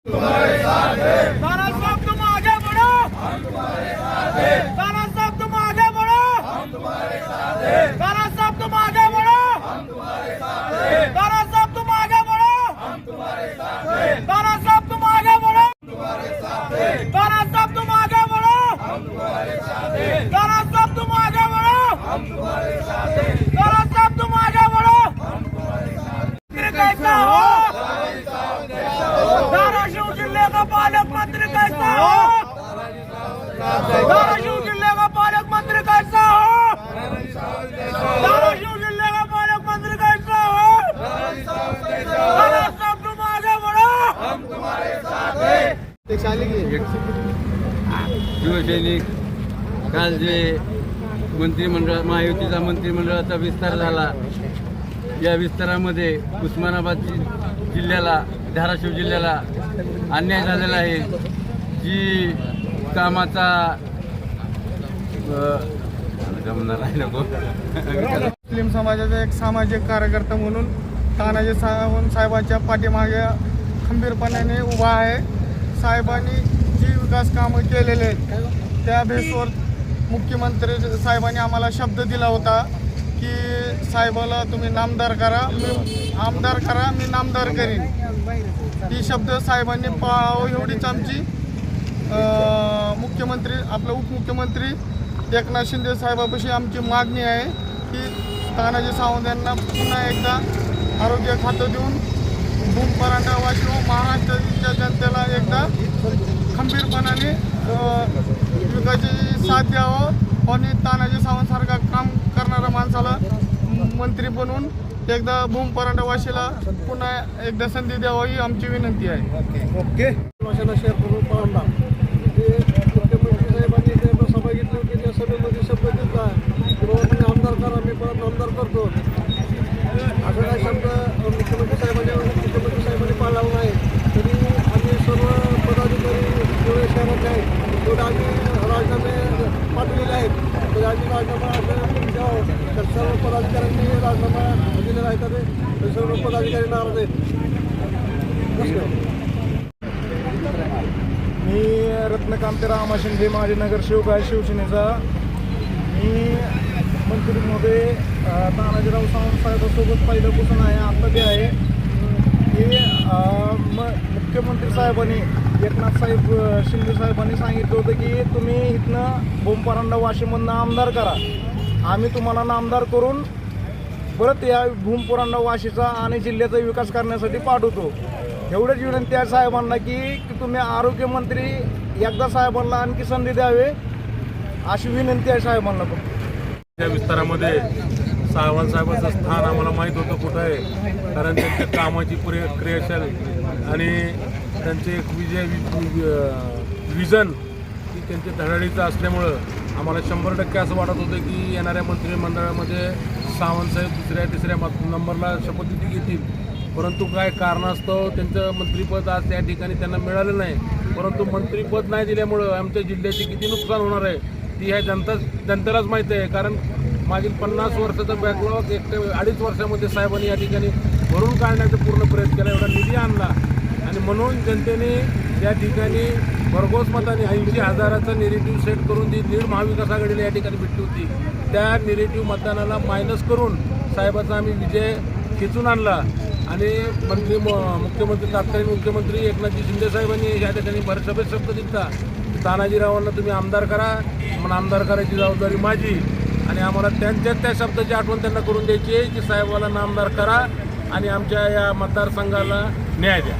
तुम्हारे साथ हैं। ताना साहब तुम आगे बढ़ो, हम तुम्हारे साथ हैं। ताना साहब तुम आगे बढ़ो, हम तुम्हारे साथ हैं। ताना साहब तुम आगे बढ़ो, हम तुम्हारे साथ हैं। ताना साहब तुम आगे बढ़ो, हम तुम्हारे साथ हैं। ताना साहब तुम आगे बढ़ो, तुम्हारे साथ हैं। ताना साहब तुम आगे बढ़ो, हम तुम्हारे साथ हैं। ताना साहब तुम आगे बढ़ो, हम तुम्हारे साथ हैं। ताना साहब तुम आगे बढ़ो। हम तुम्हारे साथ मंत्री कैसा हो, धाराशिव जिले का पालक मंत्री कैसा हो, धाराशिव जिले का पालक मंत्री कैसा हो, धाराशिव जिले का पालक मंत्री कैसा हो, ताना साहब तुम आगे बढ़ो। हम तुम्हारे साथ हैं। शिवसैनिक काल जे मंत्रिमंडळ महायुतीचा मंत्रिमंडळाचा विस्तार झाला, या विस्तारामध्ये उस्मानाबाद जिल्ह्याला, धाराशिव जिल्ह्याला अन्याय झालेला आहे. जी कामाचा जमणार आहे नको मुस्लिम समाजाचा एक सामाजिक कार्यकर्ता म्हणून तानाजी सावंत साहेबांच्या पाठीमागे खंबीरपणाने उभा आहे. साहेबांनी जी विकास कामं केलेले आहेत त्या बेसवर मुख्यमंत्री साहेबांनी आम्हाला शब्द दिला होता की साहेबाला तुम्ही नामदार करा, मी आमदार करा, मी नामदार करीन. ही शब्द साहेबांनी पाळावं एवढीच आमची मुख्यमंत्री आपले उपमुख्यमंत्री एकनाथ शिंदे साहेबापाशी आमची मागणी आहे की तानाजी सावंत यांना पुन्हा एकदा आरोग्य खातं देऊन भूम परांडा वाशिव महाराष्ट्राच्या जनतेला एकदा खंबीरपणाने विकासाची साथ द्यावं आणि तानाजी सावंतसारखा काम करणाऱ्या माणसाला मंत्री बनवून एकदा भूम परांडा वाशीला पुन्हा एकदा संधी द्यावी ही आमची विनंती आहे. ओके. शेअर करून पाहून मुख्यमंत्री साहेबांनी सभा घेतली होती, त्या सभेमध्ये शब्द दिला की बाबा तुम्ही आमदार करा, मी परत आमदार करतो. असं काय शब्द मुख्यमंत्री साहेबांनी पाळला नाही. तरी आम्ही सर्व पदाधिकारी जेवढे शहराचे आहेत तेवढे आम्ही राजीनामे पाठवलेले आहेत. तर आम्ही राजीनामा असं द्यावं तर सर्व पदाधिकाऱ्यांनी राजीनामा दिलेला आहे. तर सर्व पदाधिकारी नाराज आहेत. मी रत्नकांत रामा शिंदे, माजी नगरसेवक आहे शिवसेनेचा. मी मंत्रीमध्ये तानाजीराव सावंत साहेबांसोबत पहिल्यापासून आहे, आता बी आहे. की मुख्यमंत्री साहेबांनी एकनाथ शिंदे साहेबांनी सांगितलं होतं की तुम्ही इथनं भूम परांडा वाशीमधनं आमदार करा, आम्ही तुम्हाला नामदार करून परत या भूम परांडा वाशीचा आणि जिल्ह्याचा विकास करण्यासाठी पाठवतो. एवढंच विनंती आहे साहेबांना की तुम्ही आरोग्यमंत्री एकदा साहेबांना आणखी संधी द्यावे अशी विनंती आहे साहेबांना. त्या विस्तारामध्ये सावंत साहेबांचं स्थान आम्हाला माहीत होतं कुठं आहे, कारण त्यांच्या कामाची क्रियाशील आणि त्यांचे एक विजन की त्यांचे धडाडीचं असल्यामुळं आम्हाला 100% असं वाटत होतं की येणाऱ्या मंत्रिमंडळामध्ये सावंत साहेब दुसऱ्या-तिसऱ्या नंबरला शपथविधी घेतील. परंतु काय कारणास्तव त्यांचं मंत्रिपद आज त्या ठिकाणी त्यांना मिळालं नाही. परंतु मंत्रिपद नाही दिल्यामुळं आमच्या जिल्ह्याचे किती नुकसान होणार आहे ती ह्या जनतेलाच माहीत आहे. कारण मागील 50 वर्षाचा बॅकलॉग 1.5 वर्षामध्ये साहेबांनी या ठिकाणी भरून काढण्याचा पूर्ण प्रयत्न केला, एवढा निधी आणला. आणि म्हणून जनतेने या ठिकाणी भरघोस मताने 80,000चा निगेटिव्ह सेट करून जी लीड महाविकास आघाडीला या ठिकाणी भेटली होती, त्या निगेटिव्ह मतदानाला मायनस करून साहेबाचा आम्ही विजय खेचून आणला. आणि मुख्यमंत्री तत्कालीन मुख्यमंत्री एकनाथजी शिंदे साहेबांनी या ठिकाणी सभेत शब्द दिला तानाजीरावांना तुम्ही आमदार करा, म्हणून आमदार करायची जबाबदारी माझी. आणि आम्हाला त्या शब्दाची आठवण त्यांना करून द्यायची आहे की साहेबाला नामदार करा आणि आमच्या या मतदारसंघाला न्याय द्या.